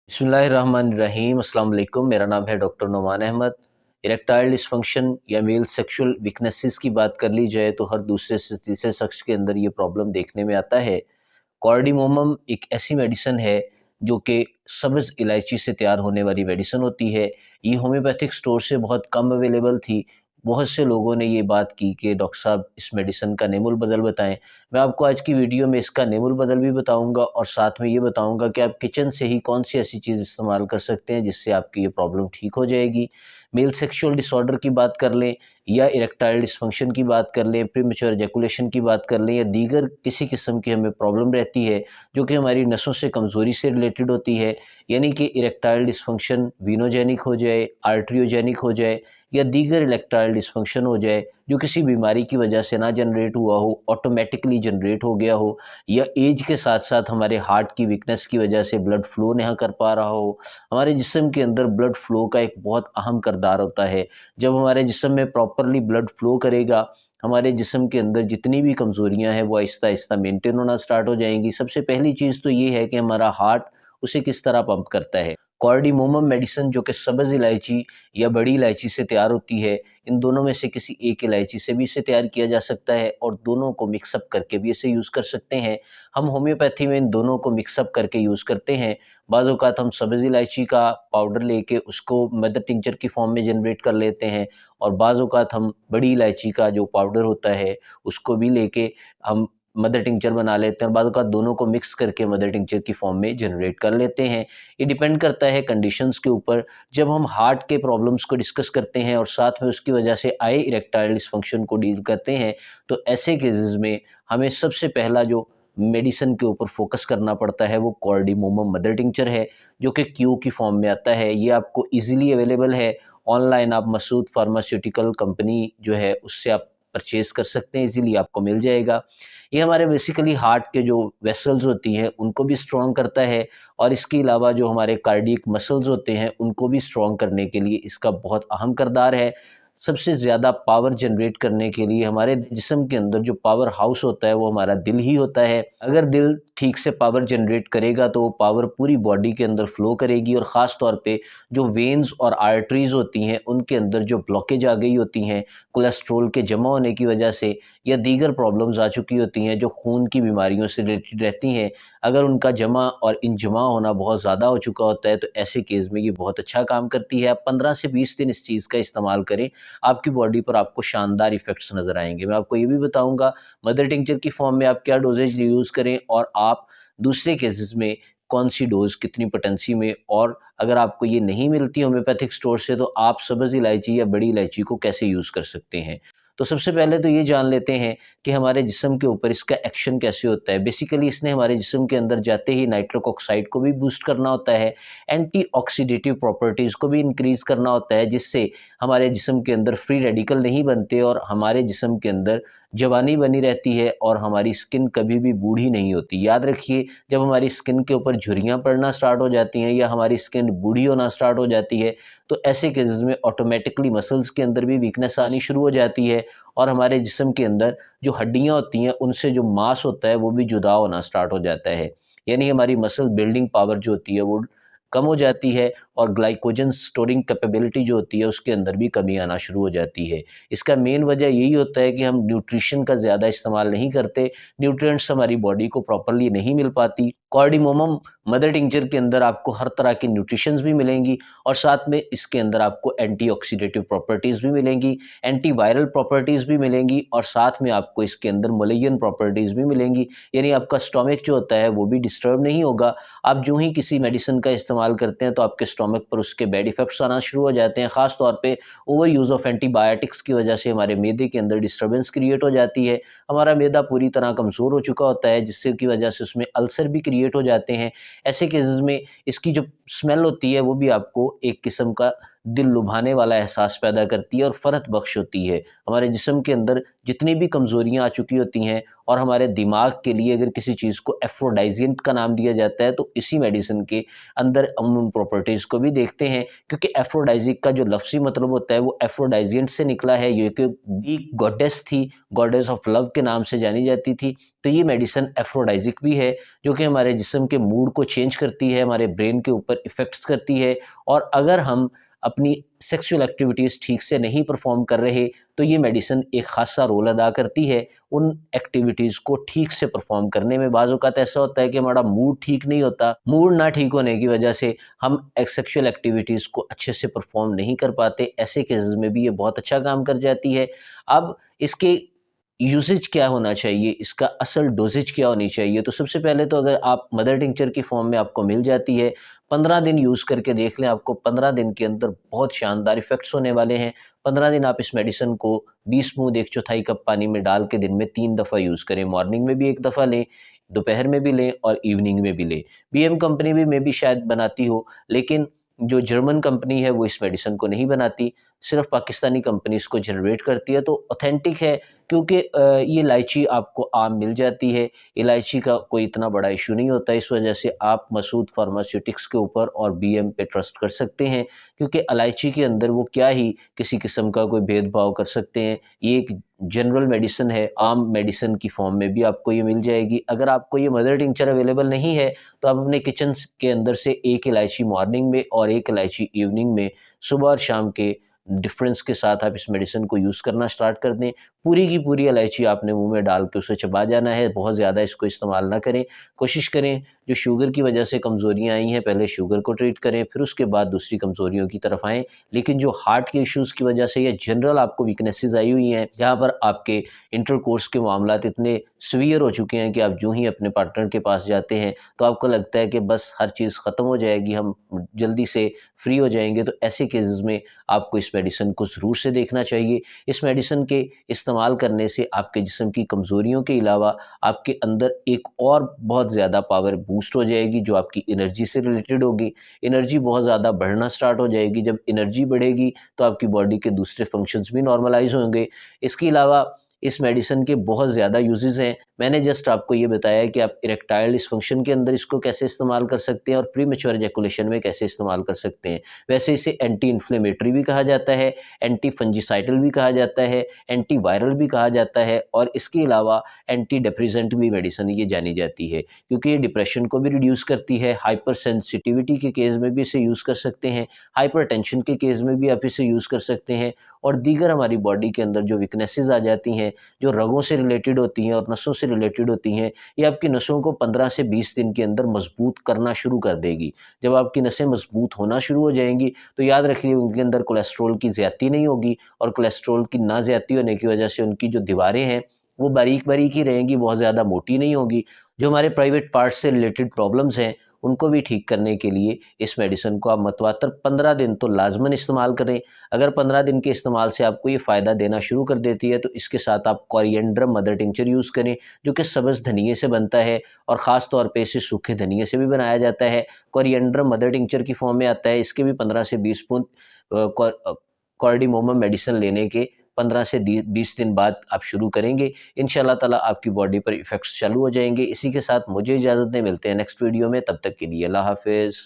बिस्मिल्लाहिर्रहमानिर्रहीम अस्सलाम वालेकुम। मेरा नाम है doctor Numan Ahmad. Erectile dysfunction या मेल सेक्सुअल वीकनेसेस की बात कर ली जाए तो हर दूसरे से तीसरे शख्स के अंदर ये प्रॉब्लम देखने में आता है। कार्डिमोमम एक ऐसी मेडिसिन है जो कि सब्ज़ इलायची से तैयार होने वाली मेडिसिन होती है। ये होम्योपैथिक स्टोर से बहुत कम अवेलेबल थी। बहुत से लोगों ने ये बात की कि डॉक्टर साहब इस मेडिसिन का नेमुल बदल बताएँ। मैं आपको आज की वीडियो में इसका नेमुल बदल भी बताऊँगा और साथ में ये बताऊँगा कि आप किचन से ही कौन-सी ऐसी चीज़ इस्तेमाल कर सकते हैं जिससे आपकी ये प्रॉब्लम ठीक हो जाएगी। मेल सेक्सुअल डिसऑर्डर की बात कर लें या इरेक्टाइल डिसफंक्शन की बात कर लें, प्रीमैच्योर एजैकुलेशन की बात कर लें या दीगर किसी किस्म की हमें प्रॉब्लम रहती है जो कि हमारी नसों से कमज़ोरी से रिलेटेड होती है, यानी कि इरेक्टाइल डिसफंक्शन वीनोजेनिक हो जाए, आर्टरियोजेनिक हो जाए या दीगर इरेक्टाइल डिसफंक्शन हो जाए जो किसी बीमारी की वजह से ना जनरेट हुआ हो, ऑटोमेटिकली जनरेट हो गया हो या एज के साथ-साथ हमारे हार्ट की वीकनेस की वजह से ब्लड फ्लो नहीं कर पा रहा हो। हमारे जिस्म के अंदर ब्लड फ्लो का एक बहुत अहम किरदार होता है। जब हमारे जिस्म में प्रॉपरली ब्लड फ्लो करेगा, हमारे जिस्म के अंदर जितनी भी कमज़ोरियाँ हैं वो आहिस्ता-आहिस्ता मेंटेन होना स्टार्ट हो जाएँगी। सबसे पहली चीज़ तो ये है कि हमारा हार्ट उसे किस तरह पंप करता है। कार्डिमोमम मेडिसिन जो कि सब्ज़ इलायची या बड़ी इलायची से तैयार होती है, इन दोनों में से किसी एक इलायची से भी इसे तैयार किया जा सकता है और दोनों को मिक्स अप करके भी इसे यूज़ कर सकते हैं। हम होम्योपैथी में इन दोनों को मिक्स अप करके यूज़ करते हैं। बाज़ औक़ात हम सब्ज़ इलायची का पाउडर लेके उसको मदर टिंचर की फ़ॉर्म में जनरेट कर लेते हैं और बाज़ औक़ात हम बड़ी इलायची का जो पाउडर होता है, उसको भी लेके हम मदर टिंचर बना लेते हैं और बाज़ औक़ात दोनों को मिक्स करके मदर टिंचर की फ़ॉर्म में जनरेट कर लेते हैं। ये डिपेंड करता है कंडीशंस के ऊपर। जब हम हार्ट के प्रॉब्लम्स को डिस्कस करते हैं और साथ में उसकी वजह से आए इरेक्टाइल डिसफंक्शन को डील करते हैं, तो ऐसे केसेस में हमें सबसे पहला जो मेडिसिन के ऊपर फोकस करना पड़ता है वो कार्डिमोमम मदर टिंचर है, जो कि क्यू की फॉर्म में आता है। ये आपको ईज़िली अवेलेबल है। ऑनलाइन आप मसूद फार्मास्यूटिकल कंपनी जो है उससे आप परचेज़ कर सकते हैं, ईज़िली आपको मिल जाएगा। ये हमारे बेसिकली हार्ट के जो वेसल्स होती हैं उनको भी स्ट्रॉन्ग करता है और इसके अलावा जो हमारे कार्डियक मसल्स होते हैं उनको भी स्ट्रॉन्ग करने के लिए इसका बहुत अहम किरदार है। सबसे ज़्यादा पावर जनरेट करने के लिए हमारे जिस्म के अंदर जो पावर हाउस होता है वो हमारा दिल ही होता है। अगर दिल ठीक से पावर जनरेट करेगा तो वो पावर पूरी बॉडी के अंदर फ्लो करेगी और ख़ास तौर पे जो वेन्स और आर्टरीज़ होती हैं उनके अंदर जो ब्लॉकेज आ गई होती हैं कोलेस्ट्रॉल के जमा होने की वजह से या दीगर प्रॉब्लम्स आ चुकी होती हैं जो खून की बीमारियों से रिलेटेड रहती हैं, अगर उनका जमा और इंजमा होना बहुत ज़्यादा हो चुका होता है तो ऐसे केस में ये बहुत अच्छा काम करती है। आप 15 से 20 दिन इस चीज़ का इस्तेमाल करें, आपकी बॉडी पर आपको शानदार इफ़ेक्ट्स नज़र आएँगे। मैं आपको ये भी बताऊँगा मदर टिंचर की फॉर्म में आप क्या डोज़ेज यूज़ करें और आप दूसरे केसेस में कौन-सी डोज़ कितनी पोटेंसी में, और अगर आपको ये नहीं मिलती होम्योपैथिक स्टोर से तो आप सब्ज़ इलायची या बड़ी इलायची को कैसे यूज़ कर सकते हैं। तो सबसे पहले तो ये जान लेते हैं कि हमारे जिस्म के ऊपर इसका एक्शन कैसे होता है। बेसिकली इसने हमारे जिस्म के अंदर जाते ही नाइट्रिक ऑक्साइड को भी बूस्ट करना होता है, एंटी-ऑक्सीडेटिव प्रॉपर्टीज़ को भी इंक्रीज़ करना होता है, जिससे हमारे जिस्म के अंदर फ्री रेडिकल नहीं बनते और हमारे जिस्म के अंदर जवानी बनी रहती है और हमारी स्किन कभी भी बूढ़ी नहीं होती। याद रखिए, जब हमारी स्किन के ऊपर झुर्रियाँ पड़ना स्टार्ट हो जाती हैं या हमारी स्किन बूढ़ी होना स्टार्ट हो जाती है, तो ऐसे केसेस में ऑटोमेटिकली मसल्स के अंदर भी वीकनेस आनी शुरू हो जाती है और हमारे जिस्म के अंदर जो हड्डियाँ होती हैं उनसे जो मांस होता है वो भी जुदा होना स्टार्ट हो जाता है। यानी हमारी मसल बिल्डिंग पावर जो होती है वो कम हो जाती है और ग्लाइकोजन स्टोरिंग कैपेबिलिटी जो होती है उसके अंदर भी कमी आना शुरू हो जाती है। इसका मेन वजह यही होता है कि हम न्यूट्रिशन का ज़्यादा इस्तेमाल नहीं करते, न्यूट्रिएंट्स हमारी बॉडी को प्रॉपर्ली नहीं मिल पाती। कार्डिमोमम मदर टिंचर के अंदर आपको हर तरह की न्यूट्रिशंस भी मिलेंगी और साथ में इसके अंदर आपको एंटी-ऑक्सीडेटिव प्रॉपर्टीज़ भी मिलेंगी, एंटी-वायरल प्रॉपर्टीज़ भी मिलेंगी और साथ में आपको इसके अंदर मलेरियन प्रॉपर्टीज़ भी मिलेंगी। यानी आपका स्टमक जो होता है वो भी डिस्टर्ब नहीं होगा। आप जो ही किसी मेडिसिन का इस्तेमाल करते हैं तो आपके स्टमक पर उसके बैड इफ़ेक्ट्स आना शुरू हो जाते हैं। ख़ास तौर पे ओवर यूज़ ऑफ एंटीबायोटिक्स की वजह से हमारे मैदे के अंदर डिस्टर्बेंस क्रिएट हो जाती है। हमारा मैदा पूरी तरह कमज़ोर हो चुका होता है जिससे की वजह से उसमें अल्सर भी क्रिएट हो जाते हैं। ऐसे केसेस में इसकी जो स्मेल होती है वो भी आपको एक किस्म का दिल लुभाने वाला एहसास पैदा करती है और फ़रत बख्श होती है। हमारे जिस्म के अंदर जितनी भी कमज़ोरियाँ आ चुकी होती हैं और हमारे दिमाग के लिए अगर किसी चीज़ को एफ्रोडाइज़िएंट का नाम दिया जाता है तो इसी मेडिसिन के अंदर हम उन प्रॉपर्टीज़ को भी देखते हैं, क्योंकि एफ्रोडाइज़िक का जो लफ्ज़ी मतलब होता है वो एफ्रोडाइज़िएंट से निकला है। ये कि ग्रीक गॉडेस थी, गॉडेस ऑफ लव के नाम से जानी जाती थी। तो ये मेडिसिन एफ्रोडाइज़िक भी है जो कि हमारे जिस्म के मूड को चेंज करती है, हमारे ब्रेन के ऊपर पर इफ़ेक्ट्स करती है। और अगर हम अपनी सेक्सुअल एक्टिविटीज़ ठीक से नहीं परफ़ॉर्म कर रहे, तो ये मेडिसिन एक ख़ासा रोल अदा करती है उन एक्टिविटीज़ को ठीक से परफ़ॉर्म करने में। बाज़ औक़ात ऐसा होता है कि हमारा मूड ठीक नहीं होता, मूड ना ठीक होने की वजह से हम सेक्सुअल एक्टिविटीज़ को अच्छे से परफ़ॉर्म नहीं कर पाते। ऐसे केसेज़ में भी ये बहुत अच्छा काम कर जाती है। अब इसके यूसेज क्या होना चाहिए, इसका असल डोज़ेज क्या होनी चाहिए? तो सबसे पहले तो अगर आप मदर टिंचर की फ़ॉर्म में आपको मिल जाती है, 15 दिन यूज़ करके देख लें, आपको 15 दिन के अंदर बहुत शानदार इफ़ेक्ट्स होने वाले हैं। 15 दिन आप इस मेडिसिन को 20 बूँद 1/4 कप पानी में डाल के दिन में 3 दफ़ा यूज़ करें। मॉर्निंग में भी 1 दफ़ा लें, दोपहर में भी लें और इवनिंग में भी लें। बीएम कंपनी भी मे बी शायद बनाती हो, लेकिन जो जर्मन कंपनी है वो इस मेडिसिन को नहीं बनाती, सिर्फ़ पाकिस्तानी कंपनी इसको जनरेट करती है। तो ऑथेंटिक है, क्योंकि ये इलायची आपको आम मिल जाती है। इलायची का कोई इतना बड़ा इश्यू नहीं होता, इस वजह से आप मसूद फार्मास्यूटिक्स के ऊपर और बीएम पे ट्रस्ट कर सकते हैं, क्योंकि इलायची के अंदर वो क्या ही किसी किस्म का कोई भेदभाव कर सकते हैं। ये एक जनरल मेडिसिन है, आम मेडिसिन की फ़ॉर्म में भी आपको ये मिल जाएगी। अगर आपको ये मदर टिंचर अवेलेबल नहीं है, तो आप अपने किचन के अंदर से 1 इलायची मॉर्निंग में और 1 इलायची इवनिंग में, सुबह और शाम के डिफ़रेंस के साथ आप इस मेडिसिन को यूज़ करना स्टार्ट कर दें। पूरी की पूरी इलायची आपने मुँह में डाल के उसे चबा जाना है, बहुत ज़्यादा इसको इस्तेमाल ना करें। कोशिश करें, जो शुगर की वजह से कमज़ोरियाँ आई हैं, पहले शुगर को ट्रीट करें, फिर उसके बाद दूसरी कमज़ोरियों की तरफ आएँ। लेकिन जो हार्ट के इश्यूज़ की वजह से या जनरल आपको वीकनेसेस आई हुई हैं, जहाँ पर आपके इंटरकोर्स के मामलात इतने सीवियर हो चुके हैं कि आप यूँ ही अपने पार्टनर के पास जाते हैं, तो आपको लगता है कि बस हर चीज़ ख़त्म हो जाएगी, हम जल्दी से फ्री हो जाएँगे, तो ऐसे केसेज़ में आपको इस मेडिसिन को ज़रूर से देखना चाहिए। इस मेडिसिन के इस्तेमाल करने से आपके जिस्म की कमज़ोरियों के अलावा आपके अंदर एक और बहुत ज़्यादा पावर बूस्ट हो जाएगी, जो आपकी एनर्जी से रिलेटेड होगी। एनर्जी बहुत ज़्यादा बढ़ना स्टार्ट हो जाएगी। जब एनर्जी बढ़ेगी, तो आपकी बॉडी के दूसरे फंक्शंस भी नॉर्मलाइज़ होंगे। इसके अलावा इस मेडिसिन के बहुत ज़्यादा यूज़ेज़ हैं। मैंने जस्ट आपको ये बताया कि आप इरेक्टाइल डिस्फंक्शन के अंदर इसको कैसे इस्तेमाल कर सकते हैं और प्रीमैच्योर इजैकुलेशन में कैसे इस्तेमाल कर सकते हैं। वैसे इसे एंटी इन्फ्लेमेटरी भी कहा जाता है, एंटी फंजीसाइडल भी कहा जाता है, एंटी वायरल भी कहा जाता है, और इसके अलावा एंटी डिप्रेसेंट भी मेडिसिन ये जानी जाती है, क्योंकि ये डिप्रेशन को भी रिड्यूस करती है। हाइपर सेंसिटिविटी के केस में भी इसे यूज़ कर सकते हैं, हाइपरटेंशन के केस में भी आप इसे यूज़ कर सकते हैं, और दीगर हमारी बॉडी के अंदर जो वीकनेसेस आ जाती हैं, जो रगों से रिलेटेड होती हैं और नसों से रिलेटेड होती हैं, ये आपकी नसों को 15 से 20 दिन के अंदर मजबूत करना शुरू कर देगी। जब आपकी नसें मजबूत होना शुरू हो जाएंगी, तो याद रखिए उनके अंदर कोलेस्ट्रॉल की ज़्यादती नहीं होगी, और कोलेस्ट्रॉल की ना ज़्यादती होने की वजह से उनकी जो दीवारें हैं, वो बारीक-बारीक ही रहेंगी, बहुत ज़्यादा मोटी नहीं होगी। जो हमारे प्राइवेट पार्ट्स से रिलेटेड प्रॉब्लम्स हैं, उनको भी ठीक करने के लिए इस मेडिसिन को आप मतवातर 15 दिन तो लाज़मन इस्तेमाल करें। अगर 15 दिन के इस्तेमाल से आपको ये फ़ायदा देना शुरू कर देती है, तो इसके साथ आप कोरिएंडर मदर टिंचर यूज़ करें, जो कि सब्ज़ धनिये से बनता है, और ख़ास तौर पे इसे सूखे धनिये से भी बनाया जाता है। कोरिएंडर मदर टिंचर की फ़ॉर्म में आता है, इसके भी 15 से 20 बूँद कार्डिमोमम मेडिसिन लेने के 15 से 20 दिन बाद आप शुरू करेंगे। इंशाअल्लाह ताला आपकी बॉडी पर इफ़ेक्ट्स चालू हो जाएँगे। इसी के साथ मुझे इजाज़त दें, मिलते हैं नेक्स्ट वीडियो में, तब तक के लिए अल्लाह हाफ़िज़।